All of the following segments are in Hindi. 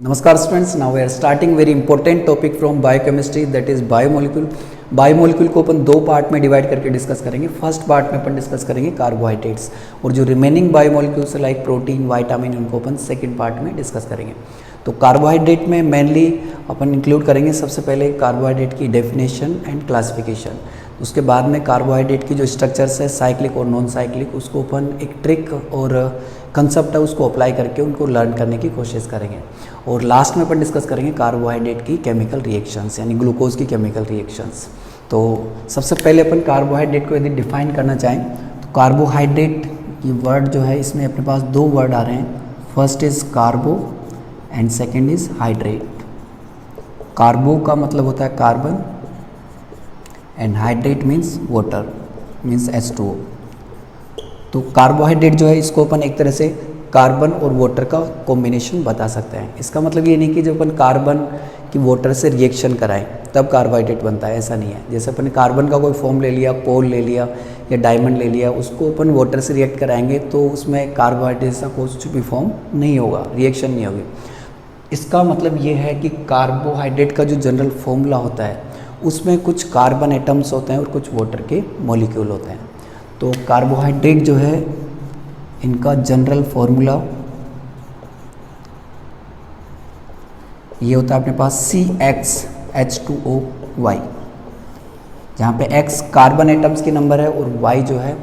Namaskar students, now we are starting very important topic from biochemistry, that is biomolecule. Biomolecule को अपन दो पार्ट में डिवाइड करके डिस्कस करेंगे। फर्स्ट पार्ट में अपन डिस्कस करेंगे कार्बोहाइड्रेट्स, और जो remaining biomolecules like protein, vitamin, उनको अपन सेकंड पार्ट में डिस्कस करेंगे। तो कार्बोहाइड्रेट में मेनली अपन इंक्लूड करेंगे सबसे पहले कार्बोहाइड्रेट की डेफिनेशन एंड क्लासिफिकेशन। उसके बाद में कार्बोहाइड्रेट की जो स्ट्रक्चर्स है साइक्लिक और नॉन साइक्लिक, उसको अपन एक ट्रिक और कंसेप्ट है उसको अप्लाई करके उनको लर्न करने की कोशिश करेंगे। और लास्ट में अपन डिस्कस करेंगे कार्बोहाइड्रेट की केमिकल रिएक्शंस, यानी ग्लूकोज की केमिकल रिएक्शंस। तो सबसे पहले अपन कार्बोहाइड्रेट को यदि डिफाइन करना चाहें तो कार्बोहाइड्रेट ये वर्ड जो है, इसमें अपने पास दो वर्ड आ रहे हैं। First is carbo and second is hydrate. Carbo का मतलब होता है carbon and hydrate means water, means H2O। तो कार्बोहाइड्रेट जो है इसको अपन एक तरह से कार्बन और वाटर का कॉम्बिनेशन बता सकते हैं। इसका मतलब ये नहीं कि जब अपन कार्बन की वाटर से रिएक्शन कराएं तब कार्बोहाइड्रेट बनता है, ऐसा नहीं है। जैसे अपन कार्बन का कोई फॉर्म ले लिया, कोल ले लिया या डायमंड ले लिया, उसको अपन वाटर से रिएक्ट कराएंगे तो उसमें कार्बोहाइड्रेट का कुछ भी फॉर्म नहीं होगा, रिएक्शन नहीं होगी। इसका मतलब ये है कि कार्बोहाइड्रेट का जो जनरल फॉर्मूला होता है उसमें कुछ कार्बन एटम्स होते हैं और कुछ वाटर के मॉलिक्यूल होते हैं। तो कार्बोहाइड्रेट जो है इनका जनरल फॉर्मूला ये होता है अपने पास CxH2OY, जहाँ पे X कार्बन एटम्स की नंबर है और Y जो है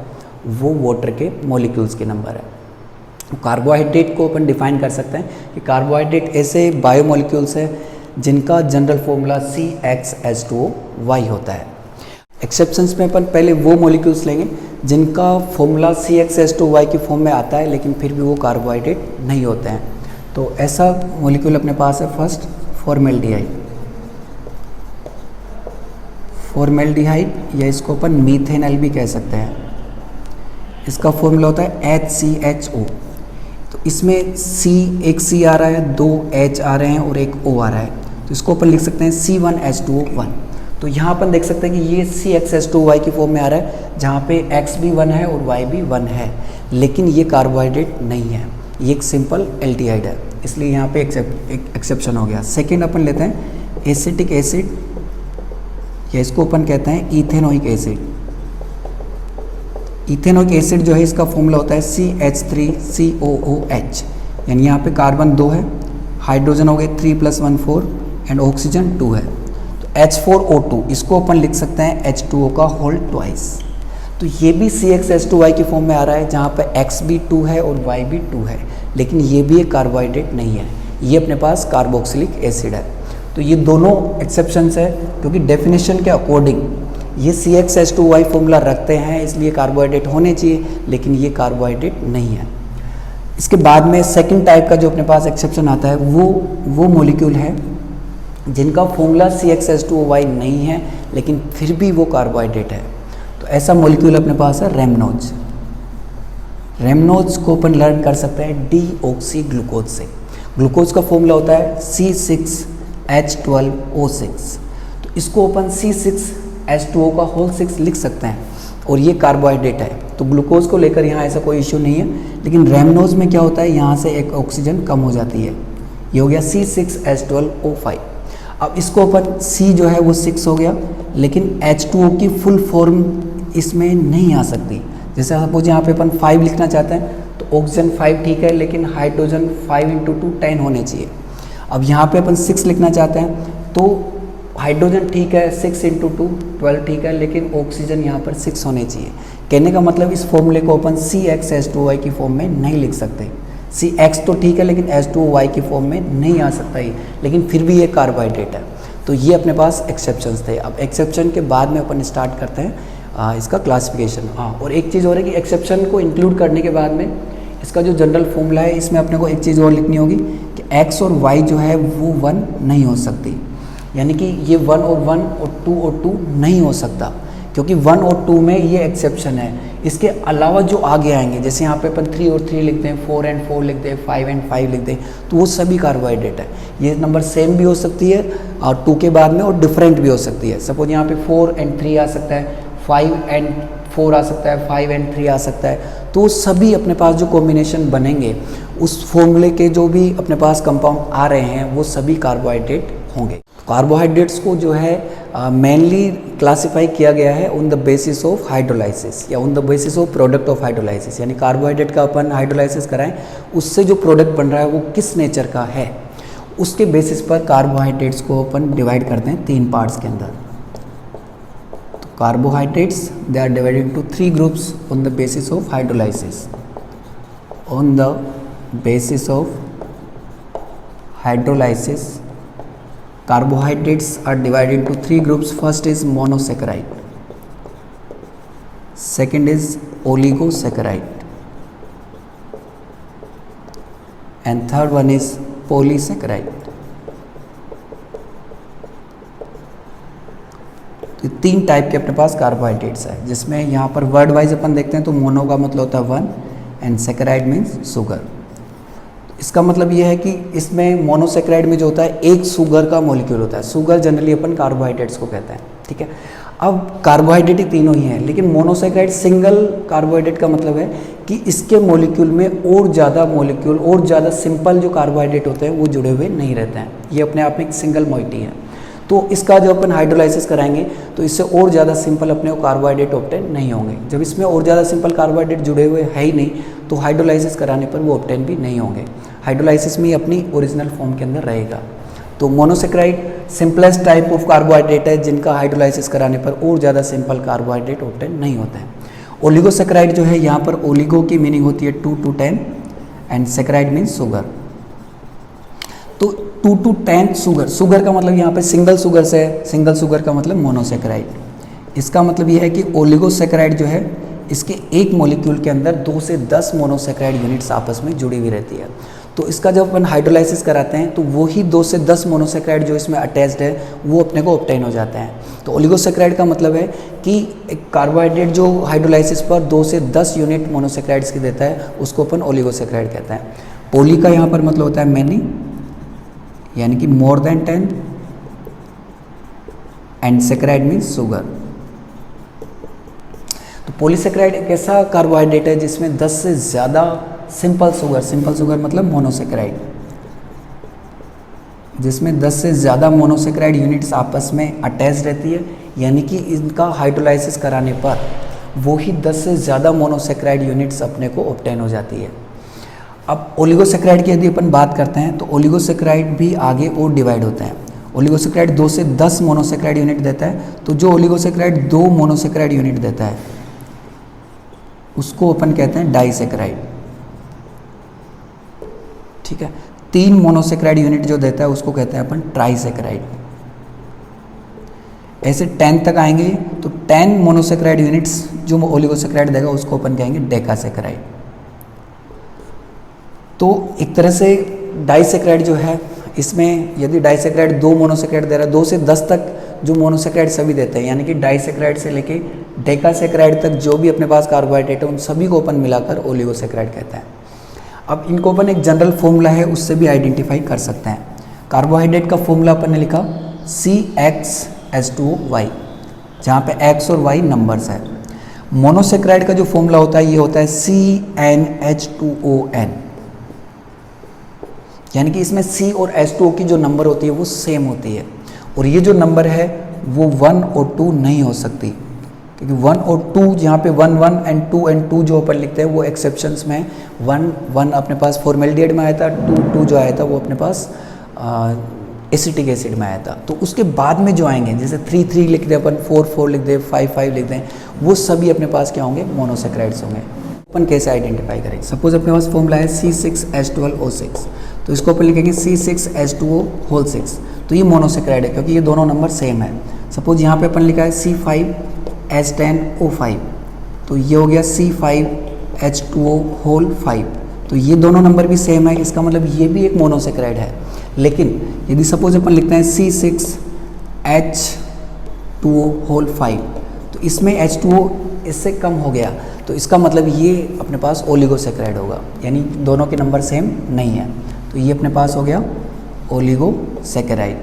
वो वाटर के मॉलिक्यूल्स के नंबर है। तो कार्बोहाइड्रेट को अपन डिफाइन कर सकते हैं कि कार्बोहाइड्रेट ऐसे बायोमोलिक्यूल्स है जिनका जनरल फॉर्मूला CxH2OY होता है। एक्सेप्शंस में अपन पहले वो मॉलिक्यूल्स लेंगे जिनका फॉर्मूला CxH2Y की फॉर्म में आता है लेकिन फिर भी वो कार्बोहाइड्रेट नहीं होते हैं। तो ऐसा मॉलिक्यूल अपने पास है फर्स्ट फॉर्मेल्डिहाइड। फॉर्मेल्डिहाइड या इसको अपन मीथेनॉल भी कह सकते हैं। इसका फॉर्मूला होता है HCHO। तो इसमें एक C आ रहा है, दो H आ रहे हैं और एक O आ रहा है, तो इसको अपन लिख सकते हैं C1H2O1। तो यहाँ अपन देख सकते हैं कि ये CxH2Y की फॉर्म में आ रहा है जहाँ पे X भी 1 है और Y भी 1 है, लेकिन ये कार्बोहाइड्रेट नहीं है, ये एक सिंपल एल्डिहाइड है, इसलिए यहाँ पे एक एक्सेप्शन हो गया। सेकेंड अपन लेते हैं एसिटिक एसिड, या इसको अपन कहते हैं इथेनोइक एसिड। इथेनोइक एसिड जो है इसका फॉर्मूला होता है CH3COOH, यानी यहाँ पे कार्बन 2 है, हाइड्रोजन हो गए 3 + 1 4 एंड ऑक्सीजन 2 है। H4O2 इसको अपन लिख सकते हैं H2O का होल ट्वाइस। तो ये भी CxH2Y की फॉर्म में आ रहा है जहाँ पे X भी 2 है और Y भी 2 है, लेकिन ये भी एक कार्बोहाइड्रेट नहीं है, ये अपने पास कार्बोक्सिलिक एसिड है। तो ये दोनों एक्सेप्शंस है क्योंकि डेफिनेशन के अकॉर्डिंग ये CxH2Y फॉर्मूला रखते हैं, इसलिए कार्बोहाइड्रेट होने चाहिए, लेकिन ये कार्बोहाइड्रेट नहीं है। इसके बाद में सेकेंड टाइप का जो अपने पास एक्सेप्शन आता है वो मॉलिक्यूल है जिनका फॉर्मूला CxH2OY नहीं है लेकिन फिर भी वो कार्बोहाइड्रेट है। तो ऐसा मॉलिक्यूल अपने पास है रेमनोज। रेमनोज को अपन लर्न कर सकते हैं डीऑक्सी ग्लूकोज से। ग्लूकोज का फॉर्मूला होता है C6H12O6। तो इसको अपन C6H2O का होल 6 लिख सकते हैं और ये कार्बोहाइड्रेट है। तो ग्लूकोज को लेकर यहाँ ऐसा कोई इश्यू नहीं है, लेकिन रेमनोज में क्या होता है, यहाँ से एक ऑक्सीजन कम हो जाती है, ये हो गया C6H12O5। अब इसको अपन C जो है वो 6 हो गया, लेकिन H2O की फुल फॉर्म इसमें नहीं आ सकती। जैसे सपोज यहाँ पे अपन 5 लिखना चाहते हैं तो ऑक्सीजन 5 ठीक है, लेकिन हाइड्रोजन 5 × 2 10 होने चाहिए। अब यहाँ पे अपन 6 लिखना चाहते हैं तो हाइड्रोजन ठीक है, 6 × 2 12 ठीक है, लेकिन ऑक्सीजन यहाँ पर 6 होने चाहिए। कहने का मतलब इस फॉर्मूले को अपन CxH2Y की फॉर्म में नहीं लिख सकते। CX तो ठीक है लेकिन H2Y की फॉर्म में नहीं आ सकता ही, लेकिन फिर भी ये कार्बोहाइड्रेट है। तो ये अपने पास एक्सेप्शंस थे। अब एक्सेप्शन के बाद में अपन स्टार्ट करते हैं इसका क्लासिफिकेशन। हाँ, और एक चीज़ और है कि एक्सेप्शन को इंक्लूड करने के बाद में इसका जो जनरल फॉर्मूला है इसमें अपने को एक चीज़ और लिखनी होगी कि X और Y जो है वो 1 नहीं हो सकती, यानी कि ये 1 और 1 और 2 और 2 नहीं हो सकता, क्योंकि 1 और 2 में ये एक्सेप्शन है। इसके अलावा जो आगे आएंगे, जैसे यहाँ पे अपन 3 और 3 लिखते हैं, 4 and 4 लिखते हैं, 5 and 5 लिखते हैं, तो वो सभी कार्बोहाइड्रेट है। ये नंबर सेम भी हो सकती है और 2 के बाद में, और डिफरेंट भी हो सकती है। सपोज यहाँ पे 4 and 3 आ सकता है, 5 and 4 आ सकता है, 5 and 3 आ सकता है। तो सभी अपने पास जो कॉम्बिनेशन बनेंगे उस फॉर्मूले के जो भी अपने पास कंपाउंड आ रहे हैं वो सभी कार्बोहाइड्रेट होंगे। कार्बोहाइड्रेट्स को जो है मेनली क्लासिफाई किया गया है on the basis of hydrolysis या on the basis of product of hydrolysis, यानी कार्बोहाइड्रेट का अपन हाइड्रोलाइसिस कराएं उससे जो प्रोडक्ट बन रहा है वो किस नेचर का है, उसके बेसिस पर कार्बोहाइड्रेट्स को अपन डिवाइड करते हैं 3 पार्ट्स के अंदर। तो carbohydrates they are divided into 3 groups on the basis of hydrolysis. On the basis of hydrolysis, carbohydrates are divided into 3 groups. First is monosaccharide, second is oligosaccharide, and third one is polysaccharide. तो 3 टाइप के अपने पास कार्बोहाइड्रेट्स है, जिसमें यहाँ पर वर्ड वाइज अपन देखते हैं तो मोनो का मतलब होता है 1 एंड सैकराइड मीन्स शुगर। इसका मतलब ये है कि इसमें मोनोसेक्राइड में जो होता है एक शुगर का मॉलिक्यूल होता है। शुगर जनरली अपन कार्बोहाइड्रेट्स को कहते हैं, ठीक है। अब कार्बोहाइड्रेट ही तीनों ही हैं, लेकिन मोनोसेक्राइड सिंगल कार्बोहाइड्रेट का मतलब है कि इसके मॉलिक्यूल में और ज़्यादा मॉलिक्यूल और ज़्यादा सिंपल जो कार्बोहाइड्रेट होते हैं वो जुड़े हुए नहीं रहते हैं। ये अपने आप में एक सिंगल मोइटी है। तो इसका जब अपन हाइड्रोलाइसिस कराएंगे तो इससे और ज़्यादा सिंपल अपने को कार्बोहाइड्रेट ऑब्टेन नहीं होंगे। जब इसमें और ज़्यादा सिंपल कार्बोहाइड्रेट जुड़े हुए है ही नहीं तो हाइड्रोलाइसिस कराने पर वो ऑब्टेन भी नहीं होंगे। हाइड्रोलाइसिस में अपनी ओरिजिनल फॉर्म के अंदर रहेगा। तो monosaccharide simplest type of carbohydrate है जिनका हाइड्रोलाइसिस कराने पर और ज़्यादा सिंपल कार्बोहाइड्रेट ऑब्टेन नहीं होता है। ओलिगोसेक्राइड जो है, यहाँ पर ओलिगो की मीनिंग होती है 2 to 10 and saccharide means sugar. तो 2 to 10 शुगर का मतलब यहाँ पे सिंगल शुगर से है, सिंगल शुगर का मतलब मोनोसेक्राइड। इसका मतलब यह है कि ओलिगोसेक्राइड जो है इसके एक मॉलिक्यूल के अंदर 2 से 10 मोनोसेक्राइड यूनिट्स आपस में जुड़ी हुई रहती है। तो इसका जब अपन हाइड्रोलाइसिस कराते हैं तो वही 2 से 10 मोनोसेक्राइड जो इसमें अटैच्ड है वो अपने को ऑब्टेन हो जाते हैं। तो ओलिगोसेक्राइड का मतलब है कि एक कार्बोहाइड्रेट जो हाइड्रोलाइसिस पर 2 से 10 यूनिट मोनोसेक्राइड्स की देता है उसको अपन ओलिगोसेक्राइड कहते हैं। पोली का यहाँ पर मतलब होता है मैनी, यानी कि more than 10 and saccharide means sugar. तो पॉलीसेक्राइड एक ऐसा कार्बोहाइड्रेट है जिसमें 10 से ज़्यादा सिंपल शुगर मतलब मोनोसेक्राइड, जिसमें 10 से ज़्यादा मोनोसेक्राइड यूनिट्स आपस में अटैच रहती है, यानी कि इनका हाइड्रोलाइसिस कराने पर वही 10 से ज़्यादा मोनोसेक्राइड यूनिट्स अपने को ऑब्टेन हो जाती है। अब ओलिगोसेक्राइड की यदि अपन बात करते हैं तो ओलिगोसेक्राइड भी आगे और डिवाइड होते हैं। ओलिगोसेक्राइड 2 से 10 मोनोसेक्राइड यूनिट देता है, तो जो ओलिगोसेक्राइड 2 मोनोसेक्राइड यूनिट देता है उसको अपन कहते हैं डाइसेक्राइड, ठीक है। 3 मोनोसेक्राइड यूनिट जो देता है उसको कहते हैं अपन ट्राइसेक्राइड। ऐसे 10 तक आएंगे तो 10 मोनोसेक्राइड यूनिट्स जो ओलिगोसेक्राइड देगा उसको अपन कहेंगे डेकासेक्राइड। तो एक तरह से डाइसेक्राइड जो है, इसमें यदि डाइसेक्राइड 2 मोनोसेक्राइड दे रहा है, 2 से 10 तक जो मोनोसेक्राइड सभी देते हैं, यानी कि डाइसेक्राइड से लेके डेकासेक्राइड तक जो भी अपने पास कार्बोहाइड्रेट है उन सभी को अपन मिलाकर ओलिगोसेक्राइड कहते हैं। अब इनको अपन एक जनरल फॉर्मूला है उससे भी आइडेंटिफाई कर सकते हैं। कार्बोहाइड्रेट का फॉर्मूला अपन ने लिखा CxH2O, जहाँ पे X और Y नंबर्स है। मोनोसेक्राइड का जो फॉर्मूला होता है ये होता है CnH2ON, यानी कि इसमें C और H2O की जो नंबर होती है वो सेम होती है, और ये जो नंबर है वो 1 और 2 नहीं हो सकती, क्योंकि 1 और 2 यहाँ पे 1 1 एंड 2 जो अपन लिखते हैं वो एक्सेप्शंस में 1 1 अपने पास फॉर्मेल्डिहाइड में आया था, 2 जो आया था वो अपने पास एसिटिक एसिड में आया था। तो उसके बाद में जो आएंगे, जैसे 3 3 लिख दें अपन, 4 4 लिख दें, 5 5 लिख दें, वो सभी अपने पास क्या होंगे, मोनोसेक्राइड्स होंगे। अपन कैसे आइडेंटिफाई करेंगे? सपोज अपने पास फॉर्मूला है C6H12O6, तो इसको अपन लिखेंगे C6H2O6, तो ये मोनोसेक्राइड है क्योंकि ये दोनों नंबर सेम है। सपोज यहाँ पे अपन लिखा है C5H10O5, तो ये हो गया C5H2O5, तो ये दोनों नंबर भी सेम है, इसका मतलब ये भी एक मोनोसेक्राइड है। लेकिन यदि सपोज अपन लिखते हैं C6H2O5, तो इसमें H2O इससे कम हो गया, तो इसका मतलब ये अपने पास ओलिगोसेक्राइड होगा, यानी दोनों के नंबर सेम नहीं है, तो ये अपने पास हो गया ओलिगोसेक्राइड,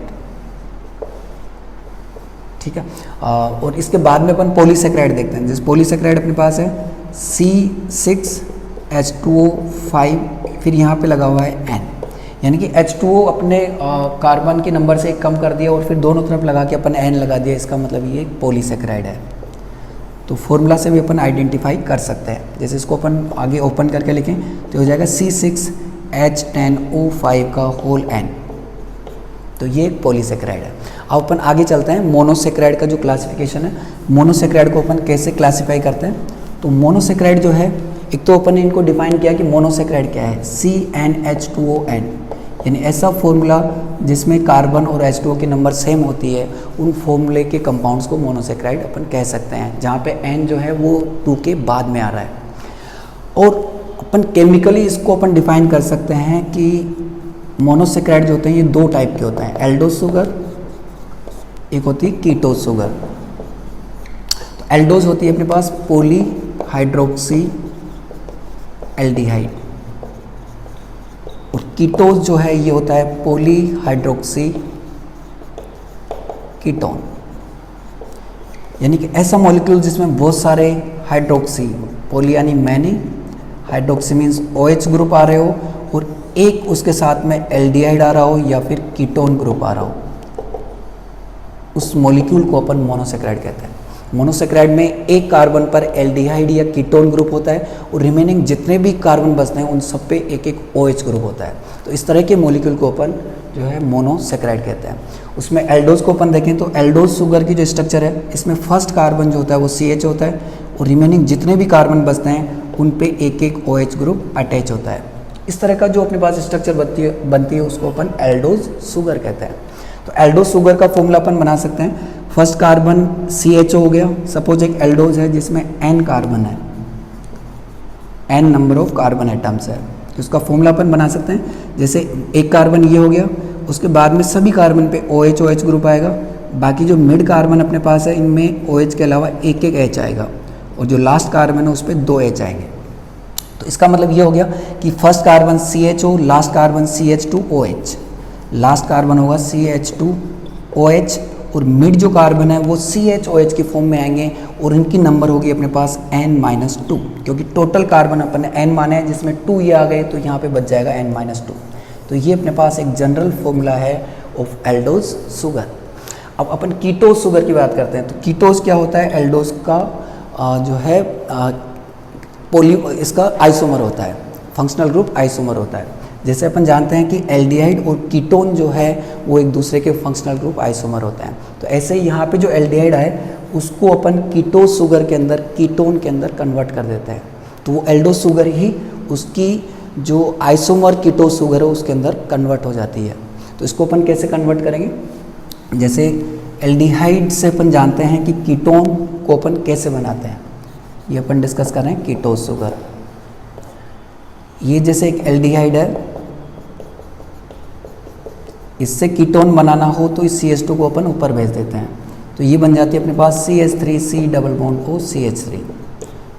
ठीक है। और इसके बाद में अपन पॉलीसेक्राइड देखते हैं। जैसे पॉलीसेक्राइड अपने पास है C6H2O5 फिर यहाँ पे लगा हुआ है N, यानी कि H2O अपने कार्बन के नंबर से एक कम कर दिया और फिर दोनों तरफ लगा के अपन N लगा दिया, इसका मतलब ये एक पॉलीसेकेराइड है। तो फॉर्मूला से भी अपन आइडेंटिफाई कर सकते हैं। जैसे इसको अपन आगे ओपन करके लिखें तो हो जाएगा C6H10O5 का होल N, तो ये एक पॉलीसेकेराइड है। अब अपन आगे चलते हैं, मोनोसेकेराइड का जो क्लासिफिकेशन है, मोनोसेकेराइड को अपन कैसे क्लासीफाई करते हैं। तो मोनोसेकेराइड जो है, एक तो अपन ने इनको डिफाइन किया कि मोनोसेकेराइड क्या है, CnH2ON, यानी ऐसा फॉर्मूला जिसमें कार्बन और H2O की नंबर सेम होती है, उन फॉर्मूले के कंपाउंड्स को मोनोसेकेराइड अपन कह सकते हैं, जहाँ पे N जो है वो 2 के बाद में आ रहा है। और अपन केमिकली इसको अपन डिफाइन कर सकते हैं कि मोनोसेकेराइड जो होते हैं ये 2 टाइप के होते हैं, एल्डोज शुगर, एक होती है कीटोज शुगर। तो एल्डोज होती है अपने पास पॉली हाइड्रोक्सी एल्डिहाइड, और कीटोज जो है ये होता है पॉली हाइड्रोक्सी कीटोन, यानी कि ऐसा मॉलिक्यूल जिसमें बहुत सारे हाइड्रोक्सी, पॉली यानी many, hydroxy means OH group आ रहे हो और एक उसके साथ में एल्डिहाइड आ रहा हो या फिर कीटोन ग्रुप आ रहा हो, उस मॉलिक्यूल को अपन मोनोसेकेराइड कहते हैं। मोनोसेकेराइड में एक कार्बन पर एल्डिहाइड या कीटोन ग्रुप होता है और रिमेनिंग जितने भी कार्बन बचते हैं उन सब पे एक एक OH ग्रुप होता है। तो इस तरह के मॉलिक्यूल को अपन जो है मोनोसेकेराइड कहते हैं। उसमें एल्डोज को अपन देखें तो एल्डोज शुगर की जो स्ट्रक्चर है, इसमें फर्स्ट कार्बन जो होता है वो CH होता है और रिमेनिंग जितने भी कार्बन बचते हैं उन पे एक एक OH ग्रुप अटैच होता है। इस तरह का जो अपने पास स्ट्रक्चर बनती है उसको अपन एल्डोज शुगर कहते हैं। तो एल्डोज शुगर का फॉर्मूला अपन बना सकते हैं, फर्स्ट कार्बन CHO हो गया, सपोज एक एल्डोज है जिसमें N कार्बन है, N number of carbon atoms है, तो उसका फॉर्मूला अपन बना सकते हैं। जैसे एक कार्बन ये हो गया, उसके बाद में सभी कार्बन पे OH ग्रुप आएगा, बाकी जो मिड कार्बन अपने पास है इनमें OH के अलावा एक एक H आएगा और जो लास्ट कार्बन है उस पर 2 H आएंगे। तो इसका मतलब ये हो गया कि first carbon CHO, last carbon CH2OH, last carbon होगा CH2OH और मिड जो कार्बन है वो CHOH की फॉर्म में आएंगे और इनकी नंबर होगी अपने पास N-2, क्योंकि टोटल कार्बन अपन ने N माने हैं, जिसमें 2 ये आ गए तो यहाँ पे बच जाएगा N-2। तो ये अपने पास एक जनरल फॉर्मूला है ऑफ एल्डोज शुगर। अब अपन कीटोज शुगर की बात करते हैं। तो कीटोज क्या होता है, एल्डोज का जो है इसका आइसोमर होता है, फंक्शनल ग्रुप आइसोमर होता है। जैसे अपन जानते हैं कि एल्डिहाइड और कीटोन जो है वो एक दूसरे के फंक्शनल ग्रुप आइसोमर होते हैं, तो ऐसे ही यहाँ पे जो एल्डिहाइड है उसको अपन कीटोज शुगर के अंदर, कीटोन के अंदर कन्वर्ट कर देते हैं, तो वो एल्डोज शुगर ही उसकी जो आइसोमर कीटोज शुगर है उसके अंदर कन्वर्ट हो जाती है। तो इसको अपन कैसे कन्वर्ट करेंगे, जैसे एल्डिहाइड से अपन जानते हैं कि कीटोन को अपन कैसे बनाते हैं, ये अपन डिस्कस कर रहे हैं कीटोज शुगर। ये जैसे एक एल्डिहाइड है, इससे कीटोन बनाना हो तो इस CH2 को अपन ऊपर भेज देते हैं, तो ये बन जाती है अपने पास CH3C+O CH3।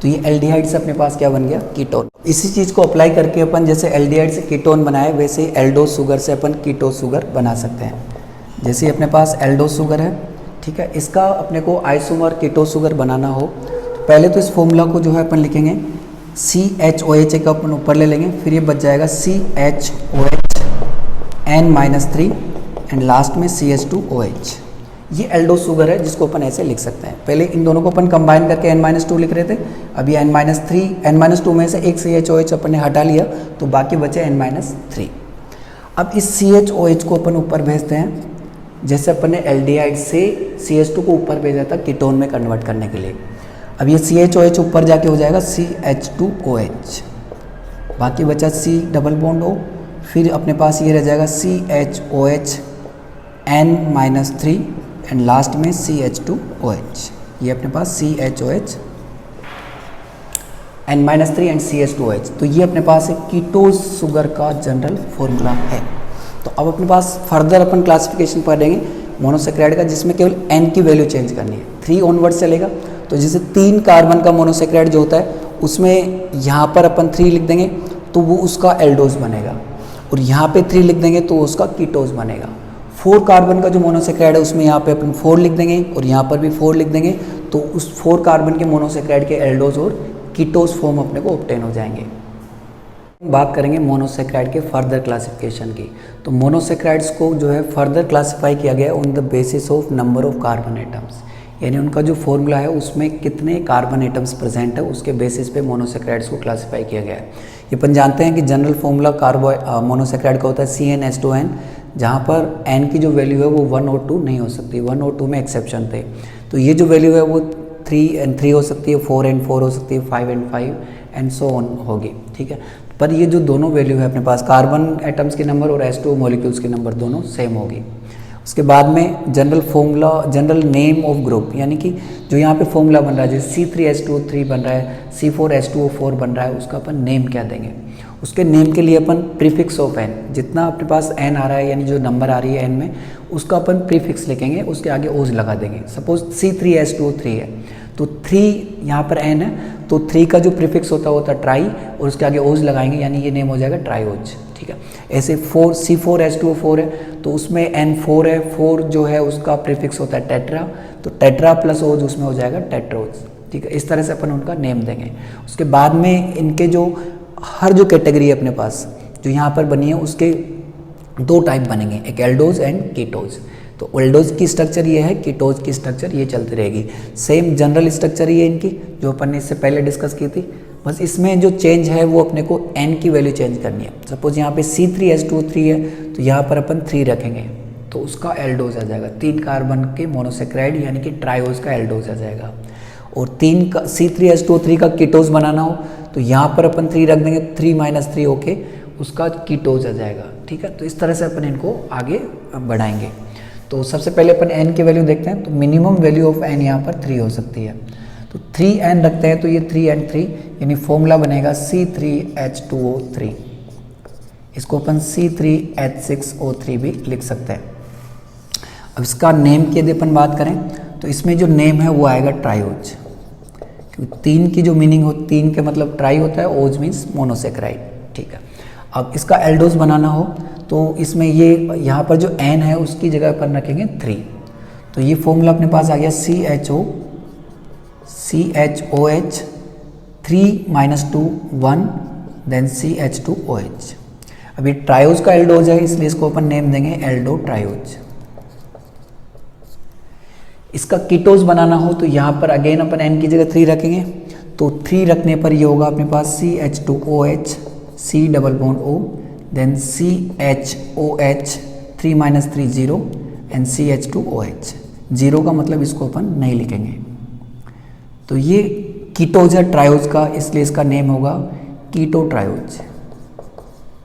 तो ये एल्डिहाइड से अपने पास क्या बन गया, कीटोन। इसी चीज़ को अप्लाई करके अपन जैसे एल्डिहाइड से कीटोन बनाए वैसे ही एल्डोज शुगर से अपन कीटोज शुगर बना सकते हैं। जैसे अपने पास एल्डोज शुगर है, ठीक है, इसका अपने को आइसोमर कीटोज शुगर बनाना हो तो पहले तो इस फॉर्मूला को जो है अपन लिखेंगे CHOH का अपन ऊपर ले लेंगे, फिर ये बच जाएगा CHOH N-3 एंड लास्ट में CH2OH। ये एल्डोज शुगर है जिसको अपन ऐसे लिख सकते हैं। पहले इन दोनों को अपन कंबाइन करके N-2 लिख रहे थे, अभी N-3, N-2 में से एक CHOH अपन ने हटा लिया तो बाकी बचे N-3। अब इस CHOH को अपन ऊपर भेजते हैं, जैसे अपन ने एल्डिहाइड से CH2 को ऊपर भेजा था कीटोन में कन्वर्ट करने के लिए। अब ये CHOH ऊपर जाके हो जाएगा CH2OH, बाकी बचा C+O, फिर अपने पास ये रह जाएगा CHOH N-3 एंड लास्ट में CH2OH। ये अपने पास CHOH N-3 एंड CH2OH। तो ये अपने पास एक कीटोज शुगर का जनरल फॉर्मूला है। तो अब अपने पास फर्दर अपन क्लासिफिकेशन पढ़ेंगे मोनोसेकेराइड का, जिसमें केवल N की वैल्यू चेंज करनी है, 3 ऑनवर्ड चलेगा। तो जैसे 3 कार्बन का मोनोसेकेराइड जो होता है उसमें यहाँ पर अपन 3 लिख देंगे तो वो उसका एल्डोज बनेगा, और यहाँ पे 3 लिख देंगे तो उसका कीटोज बनेगा। 4 कार्बन का जो मोनोसेकेराइड है उसमें यहाँ पे अपन 4 लिख देंगे और यहाँ पर भी 4 लिख देंगे, तो उस 4 कार्बन के मोनोसेकेराइड के एल्डोज और कीटोज फॉर्म अपने को ऑब्टेन हो जाएंगे। बात करेंगे मोनोसेक्राइड के फर्दर क्लासिफिकेशन की। तो मोनोसेक्राइड्स को जो है फर्दर क्लासिफाई किया गया on the basis of number of carbon atoms, यानी उनका जो फॉर्मूला है उसमें कितने कार्बन एटम्स प्रेजेंट है उसके बेसिस पे मोनोसेक्राइड्स को क्लासिफाई किया गया है। ये अपन जानते हैं कि जनरल फॉर्मूला मोनोसेक्राइड का होता है CnH2n, जहाँ पर n की जो वैल्यू है वो 1 और 2 नहीं हो सकती, 1 और 2 में एक्सेप्शन थे। तो ये जो वैल्यू है वो 3 and 3 हो सकती है, 4 and 4 हो सकती है, 5 and 5 एंड सो ऑन होगी, ठीक है। पर ये जो दोनों वैल्यू है अपने पास कार्बन एटम्स के नंबर और H2O मॉलिक्यूल्स के नंबर दोनों सेम होगी। उसके बाद में general formula, general name of group, यानी कि जो यहाँ पे फॉर्मूला बन रहा है जैसे C3H2O3 बन रहा है, C4H2O4 बन रहा है, उसका अपन नेम क्या देंगे। उसके नेम के लिए अपन प्रीफिक्स ऑफ n, जितना अपने पास n आ रहा है यानी जो नंबर आ रही है n में उसका अपन प्रीफिक्स लिखेंगे, उसके आगे ओज लगा देंगे। सपोज C3H2O3 है तो 3 यहाँ पर n है तो 3 का जो प्रीफिक्स होता है ट्राई और उसके आगे ओज लगाएंगे, यानी ये नेम हो जाएगा ट्राईओज, ठीक है। ऐसे C4H2O4 है तो उसमें N4 है, 4 जो है उसका प्रीफिक्स होता है टेट्रा, तो टेट्रा प्लस ओज उसमें हो जाएगा टेट्रोज, ठीक है। इस तरह से अपन उनका नेम देंगे। उसके बाद में इनके जो हर जो कैटेगरी है अपने पास जो यहाँ पर बनी है उसके 2 टाइप बनेंगे, एक एल्डोज एंड कीटोज। तो एल्डोज की स्ट्रक्चर ये है, कीटोज की स्ट्रक्चर ये चलती रहेगी, सेम जनरल स्ट्रक्चर ही है इनकी जो अपन ने इससे पहले डिस्कस की थी। बस इसमें जो चेंज है वो अपने को n की वैल्यू चेंज करनी है। सपोज यहाँ पे C3H2O3 है तो यहाँ पर अपन 3 रखेंगे तो उसका एल्डोज आ जाएगा, 3 कार्बन के मोनोसेक्राइड यानी कि ट्राईओज का एल्डोज आ जाएगा। और 3 का C3H2O3 का कीटोज बनाना हो तो यहाँ पर अपन 3 रख देंगे, 3 - 3 होके उसका कीटोज आ जाएगा, ठीक है। तो इस तरह से अपन इनको आगे बढ़ाएंगे। तो सबसे पहले अपन n की वैल्यू देखते हैं, तो मिनिमम वैल्यू ऑफ n यहाँ पर 3 हो सकती है, तो 3n रखते हैं तो ये 3n3 यानी फॉर्मूला बनेगा C3H2O3, इसको अपन C3H6O3 भी लिख सकते हैं। अब इसका नेम की यदि अपन बात करें तो इसमें जो नेम है वो आएगा ट्राईओज, क्योंकि 3 की जो मीनिंग हो, 3 के मतलब ट्राई होता है, ओज मीन्स मोनोसेक्राइड, ठीक है। अब इसका एल्डोज बनाना हो तो इसमें ये यहाँ पर जो n है उसकी जगह अपन रखेंगे 3, तो ये फॉर्मूला अपने पास आ गया CHOH 3 - 2 1 देन CH2OH। अब ये ट्रायोज का एल्डोज है इसलिए इसको अपन नेम देंगे एल्डो ट्रायोज। इसका कीटोज बनाना हो तो यहाँ पर अगेन अपन n की जगह 3 रखेंगे, तो 3 रखने पर ये होगा अपने पास CH2OH C double bond O then CHOH 3 - 3 0 and CH2OH। 0 का मतलब इसको अपन नहीं लिखेंगे, तो ये कीटोज है ट्रायोज का इसलिए इसका नेम होगा कीटो ट्रायोज,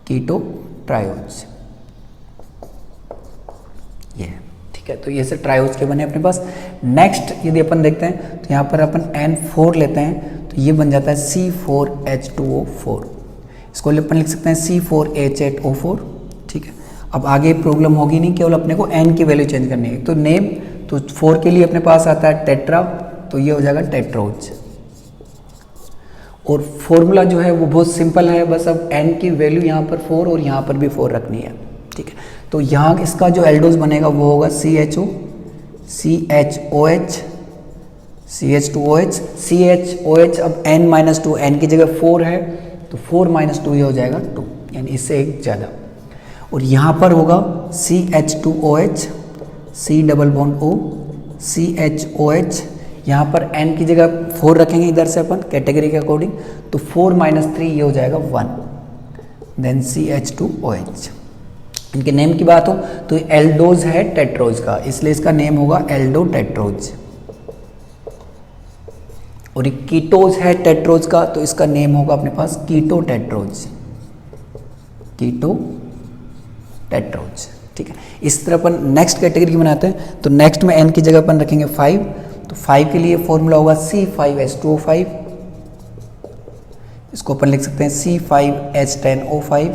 कीटो ट्रायोज ये, ठीक है। तो ये से ट्रायोज के बने अपने पास। नेक्स्ट यदि अपन देखते हैं तो यहाँ पर अपन N4 लेते हैं तो ये बन जाता है C4H2O4, इसको अपन लिख सकते हैं C4H8O4, ठीक है। अब आगे प्रॉब्लम होगी नहीं, केवल अपने को n की वैल्यू चेंज करनी है। तो नेम तो 4 के लिए अपने पास आता है टेट्रा, तो ये हो जाएगा टेट्रोज। और फॉर्मूला जो है वो बहुत सिंपल है, बस अब n की वैल्यू यहाँ पर 4 और यहाँ पर भी 4 रखनी है, ठीक है। तो यहाँ इसका जो एल्डोज बनेगा वो होगा CHO CHOH CH2OH CHOH। अब n - 2, n की जगह 4 है तो 4 - 2 ये हो जाएगा 2, यानी इससे एक ज़्यादा। और यहाँ पर होगा CH2OH C double bond O CHOH, यहाँ पर n की जगह 4 रखेंगे इधर से अपन कैटेगरी के अकॉर्डिंग, तो 4 - 3 ये हो जाएगा 1 देन CH2OH। इनके नेम की बात हो तो एल्डोज है टेट्रोज का इसलिए इसका नेम होगा एल्डो टेट्रोज, और एक कीटोज है टेट्रोज का तो इसका नेम होगा अपने पास कीटो टेट्रोज, कीटो टेट्रोज, ठीक है। इस तरह अपन नेक्स्ट कैटेगरी बनाते हैं, तो नेक्स्ट में n की जगह अपन रखेंगे 5, तो 5 के लिए फॉर्मूला होगा C5H2O5, इसको अपन लिख सकते हैं C5H10O5।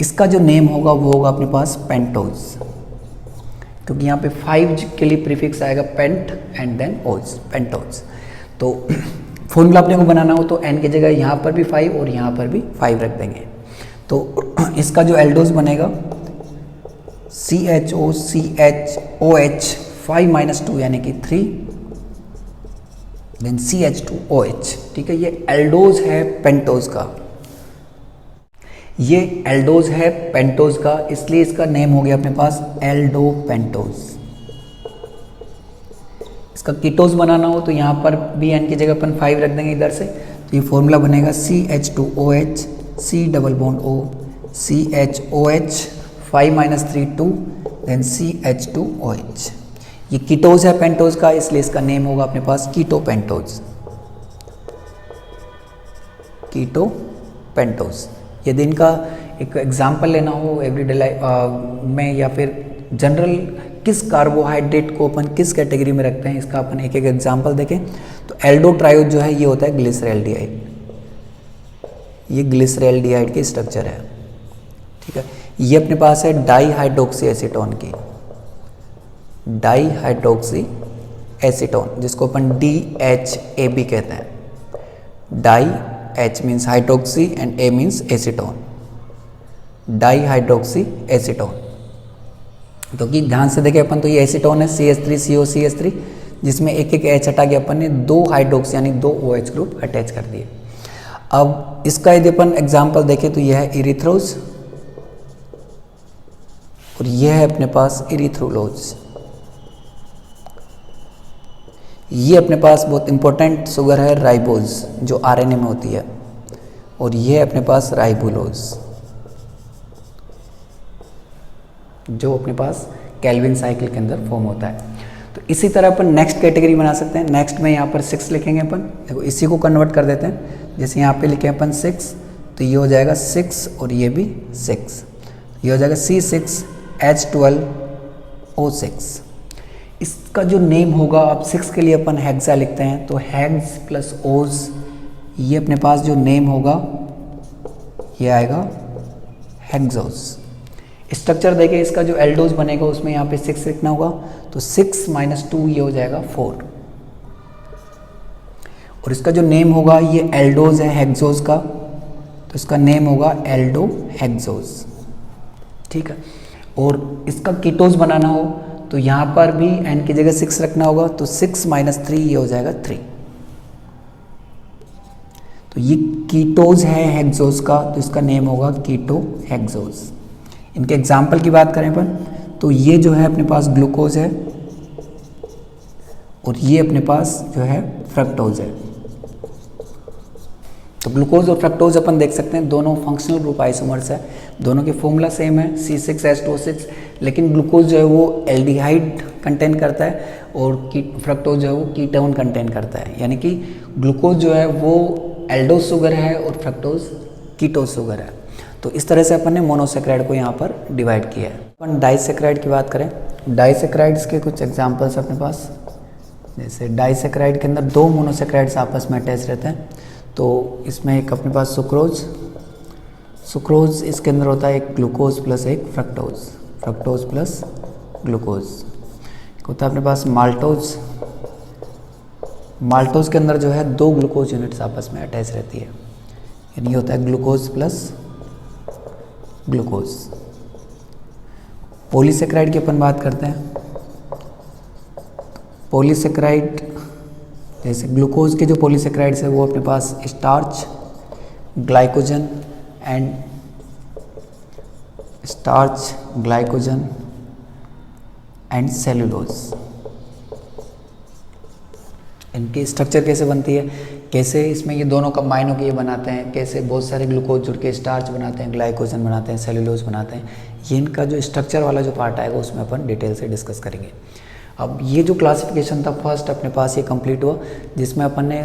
इसका जो नेम होगा वो होगा अपने पास पेंटोज, क्योंकि यहाँ पे 5 के लिए प्रीफिक्स आएगा पेंट एंड देन ओज, पेंटोज। तो फॉर्मूला अपने को बनाना हो तो n की जगह यहाँ पर भी 5 और यहाँ पर भी 5 रख देंगे, तो इसका जो एल्डोज बनेगा CHO CHOH 5 - 2 यानी कि 3 देन CH2OH, ठीक है। ये एल्डोज है पेंटोज का। ये एल्डोज है पेंटोज का, इसलिए इसका नेम हो गया अपने पास एल्डो पेंटोज। इसका कीटोज बनाना हो तो यहाँ पर भी एन की जगह अपन 5 रख देंगे इधर से, तो ये फॉर्मूला बनेगा CH2OH C double bond O CHOH 5 - 3 2 then CH2OH। ये कीटोज है पेंटोज का, इसलिए इसका नेम होगा अपने पास कीटो पेंटोज, कीटो पेंटोज। यदि इनका एक एग्जाम्पल लेना हो एवरीडे लाइफ में या फिर जनरल किस कार्बोहाइड्रेट को अपन किस कैटेगरी में रखते हैं, इसका अपन एक एक एग्जाम्पल देखें तो एल्डो ट्रायोज जो है ये होता है ग्लिसरैल्डिहाइड, ये ग्लिसरैल्डिहाइड की स्ट्रक्चर है, ठीक है। ये अपने पास है डाई हाइड्रोक्सी एसीटोन की, डाई हाइड्रोक्सी एसीटोन जिसको अपन DHAB कहते हैं। Di H means hydroxy and A means acetone, di hydroxy acetone. तो कि ध्यान से देखें अपन तो ये एसीटोन है CH3COCH3 जिसमें एक एक H हटा के अपन ने 2 हाइड्रोक्सी यानी 2 OH ग्रुप अटैच कर दिए। अब इसका यदि अपन एग्जाम्पल देखें तो यह है इरिथ्रोज और यह है अपने पास इरिथ्रोलोज। ये अपने पास बहुत इंपॉर्टेंट शुगर है राइबोज जो RNA में होती है, और ये है अपने पास राइबोलोज जो अपने पास केल्विन साइकिल के अंदर फॉर्म होता है। तो इसी तरह अपन नेक्स्ट कैटेगरी बना सकते हैं। नेक्स्ट में यहाँ पर 6 लिखेंगे अपन, देखो इसी को कन्वर्ट कर देते हैं। जैसे यहाँ पे लिखे अपन 6 तो ये हो जाएगा 6 और ये भी 6, ये हो जाएगा C6H12O6। इसका जो नेम होगा अब 6 के लिए अपन हेक्सा लिखते हैं तो हेक्स प्लस ओज, ये अपने पास जो नेम होगा ये आएगा हेक्सोज। स्ट्रक्चर देखें इसका जो एल्डोज बनेगा उसमें यहाँ पे 6 लिखना होगा तो 6 - 2 ये हो जाएगा 4, और इसका जो नेम होगा ये एल्डोज है हेक्सोज का तो इसका नेम होगा एल्डो हेक्सोज, ठीक है। और इसका कीटोज बनाना हो तो यहाँ पर भी n की जगह 6 रखना होगा तो 6 - 3 ये हो जाएगा 3। तो ये कीटोज है हेक्सोज का तो इसका नेम होगा कीटो हेक्सोज। इनके एग्जाम्पल की बात करें अपन तो ये जो है अपने पास ग्लूकोज है और ये अपने पास जो है फ्रक्टोज है। तो ग्लूकोज और फ्रक्टोज अपन देख सकते हैं दोनों फंक्शनल ग्रुप आइसोमर्स है, दोनों के फॉर्मूला सेम है C6H26, लेकिन ग्लूकोज जो है वो एल्डिहाइड कंटेन करता है और फ्रक्टोज जो है वो कीटोन कंटेन करता है, यानी कि ग्लूकोज जो है वो एल्डोज शुगर है और फ्रक्टोज कीटोज शुगर है। तो इस तरह से अपन ने मोनोसेक्राइड को यहाँ पर डिवाइड किया है। अपन डाइसेक्राइड की बात करें, डाइसेक्राइड्स के कुछ एग्जाम्पल्स अपने पास, जैसे डाइसेक्राइड के अंदर 2 मोनोसेक्राइड्स आपस में अटैच रहते हैं। तो इसमें एक अपने पास सुक्रोज इसके अंदर होता है एक ग्लूकोज प्लस एक फ्रक्टोज प्लस ग्लूकोज। होता है अपने पास माल्टोज के अंदर जो है 2 ग्लूकोज यूनिट्स आपस में अटैच रहती है, यानी होता है ग्लूकोज प्लस ग्लूकोज। पॉलीसेक्राइड की अपन बात करते हैं। पॉलीसेक्राइड जैसे ग्लूकोज के जो पॉलीसेक्राइड्स है वो अपने पास स्टार्च, ग्लाइकोजन एंड सेलुलोज। इनकी स्ट्रक्चर कैसे बनती है, कैसे इसमें ये दोनों कंबाइन होकर ये बनाते हैं, कैसे बहुत सारे ग्लूकोज जुड़ के स्टार्च बनाते हैं, ग्लाइकोजन बनाते हैं, सेलुलोज बनाते हैं, ये इनका जो स्ट्रक्चर वाला जो पार्ट आएगा उसमें अपन डिटेल से डिस्कस करेंगे। अब ये जो क्लासिफिकेशन था फर्स्ट अपने पास ये कंप्लीट हुआ, जिसमें अपन ने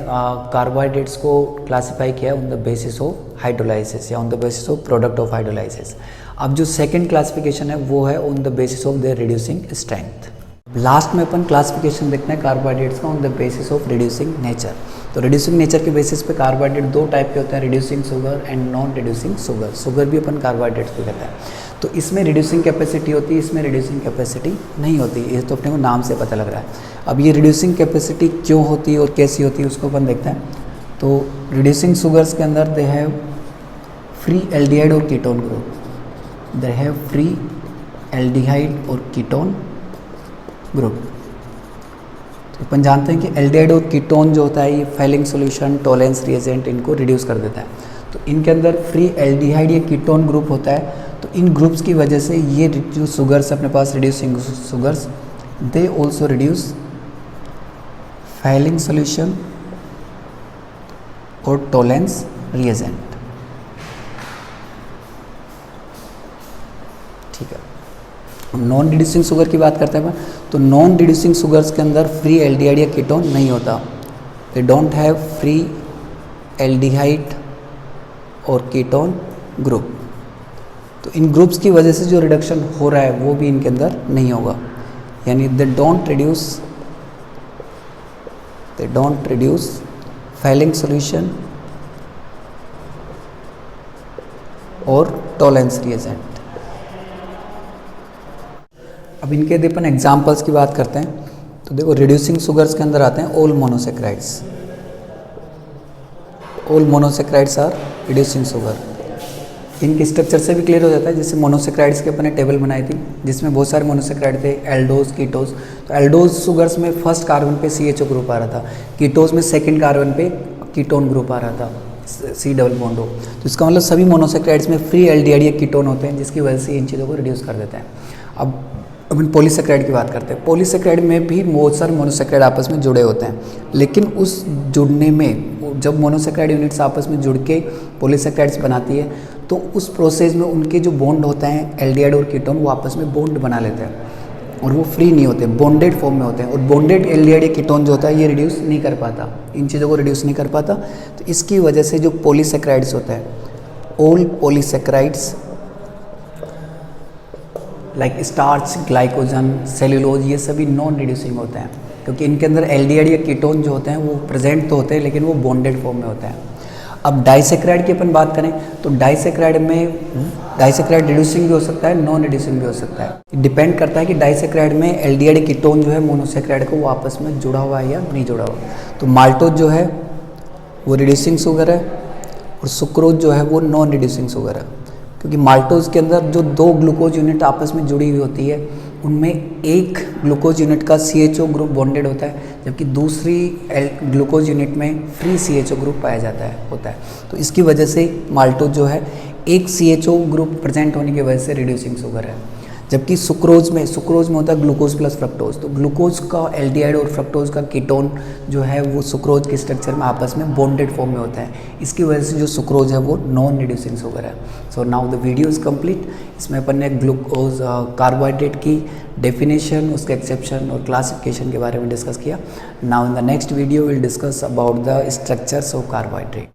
कार्बोहाइड्रेट्स को क्लासिफाई किया on the basis of hydrolysis या on the basis of product of hydrolysis. अब जो सेकंड क्लासिफिकेशन है वो है on the basis of their reducing strength. Last में अपन क्लासिफिकेशन देखना है कार्बोहाइड्रेट्स का on the basis of reducing nature. तो रिड्यूसिंग नेचर के बेसिस पे कार्बोहाइड्रेट 2 टाइप के होते हैं, reducing sugar and non reducing sugar. Sugar भी अपन कार्बोहाइड्रेट्स को कहते हैं। तो इसमें रिड्यूसिंग कैपेसिटी होती है, इसमें रिड्यूसिंग कैपेसिटी नहीं होती, ये तो अपने को नाम से पता लग रहा है। अब ये रिड्यूसिंग कैपेसिटी क्यों होती है और कैसी होती है उसको अपन देखते हैं। तो रिड्यूसिंग शुगर्स के अंदर दे हैव फ्री एल्डिहाइड और ketone group, they have free aldehyde और कीटोन ग्रुप। तो अपन जानते हैं कि एल्डिहाइड और कीटोन जो होता है ये फेलिंग सॉल्यूशन, टोलेंस रिएजेंट इनको रिड्यूस कर देता है। तो इनके अंदर फ्री एल्डिहाइड या कीटोन ग्रुप होता है। तो इन ग्रुप्स की वजह से ये जो शुगर्स अपने पास reducing sugars, they also reduce Fehling solution और टोलेंस रिएजेंट। ठीक है, नॉन रिड्यूसिंग शुगर की बात करते हैं। तो नॉन रिड्यूसिंग शुगर्स के अंदर फ्री एल्डिहाइड या कीटोन नहीं होता। They don't have free aldehyde और कीटोन ग्रुप। तो इन ग्रुप्स की वजह से जो रिडक्शन हो रहा है वो भी इनके अंदर नहीं होगा, यानी they don't reduce filing solution और टोलेंस रिएजेंट। अब इनके यदि अपन एग्जाम्पल्स की बात करते हैं तो देखो, रिड्यूसिंग शुगर्स के अंदर आते हैं all monosaccharides. All monosaccharides are reducing sugar. इनके स्ट्रक्चर से भी क्लियर हो जाता है। जैसे मोनोसेक्राइड्स की अपने टेबल बनाई थी जिसमें बहुत सारे मोनोसेक्राइड थे, एल्डोज, कीटोज। तो एल्डोज शुगर्स में फर्स्ट कार्बन पे CHO ग्रुप आ रहा था, कीटोज में सेकंड कार्बन पे कीटोन ग्रुप आ रहा था, C डबल बॉन्ड O। तो इसका मतलब सभी मोनोसेक्राइड्स में फ्री एल्डिहाइड या कीटोन होते हैं, जिसकी वजह से इन चीज़ों को रिड्यूस कर देते हैं। अब अपन पॉलीसेक्राइड की बात करते हैं। पॉलीसेक्राइड में भी बहुत सारे मोनोसेक्राइड आपस में जुड़े होते हैं, लेकिन उस जुड़ने में जब मोनोसेक्राइड यूनिट्स आपस में जुड़ के पॉलीसेक्राइड्स बनाती है तो उस प्रोसेस में उनके जो बॉन्ड होते हैं एल्डिहाइड और कीटोन, वो आपस में बॉन्ड बना लेते हैं और वो फ्री नहीं होते, बॉन्डेड फॉर्म में होते हैं। और बॉन्डेड एल्डिहाइड या कीटोन जो होता है ये रिड्यूस नहीं कर पाता, इन चीज़ों को रिड्यूस नहीं कर पाता। तो इसकी वजह से जो पॉलीसेक्राइड्स होते हैं, all polysaccharides like starch, glycogen, cellulose, ये सभी नॉन रिड्यूसिंग होते हैं, क्योंकि इनके अंदर एल्डिहाइड या कीटोन जो होते हैं वो प्रेजेंट तो होते हैं लेकिन वो बॉन्डेड फॉर्म में होते हैं। अब डाइसेक्राइड की अपन बात करें तो डाइसेक्राइड रिड्यूसिंग भी हो सकता है, नॉन रिड्यूसिंग भी हो सकता है। डिपेंड करता है कि डाइसेक्राइड में एल्डिहाइड कीटोन जो है मोनोसेक्राइड को वो आपस में जुड़ा हुआ है या नहीं जुड़ा हुआ। तो माल्टोज जो है वो रिड्यूसिंग शुगर है और सुक्रोज जो है वो नॉन रिड्यूसिंग शुगर है, क्योंकि माल्टोज के अंदर जो दो ग्लूकोज यूनिट आपस में जुड़ी हुई होती है उनमें एक ग्लूकोज यूनिट का CHO ग्रुप बॉन्डेड होता है, जबकि दूसरी ग्लूकोज यूनिट में फ्री CHO ग्रुप पाया होता है। तो इसकी वजह से माल्टोज जो है एक CHO ग्रुप प्रेजेंट होने की वजह से रिड्यूसिंग शुगर है। जबकि सुक्रोज में होता है ग्लूकोज प्लस फ्रक्टोज। तो ग्लूकोज का एल्डिहाइड और फ्रक्टोज का कीटोन जो है वो सुक्रोज के स्ट्रक्चर में आपस में बॉन्डेड फॉर्म में होता है। इसकी वजह से जो सुक्रोज है वो नॉन रिड्यूसिंग शुगर है। So now the video is complete. इसमें अपन ने ग्लूकोज कार्बोहाइड्रेट की डेफिनेशन, उसके एक्सेप्शन और क्लासिफिकेशन के बारे में डिस्कस किया। Now in the next video will discuss about the structures of carbohydrate.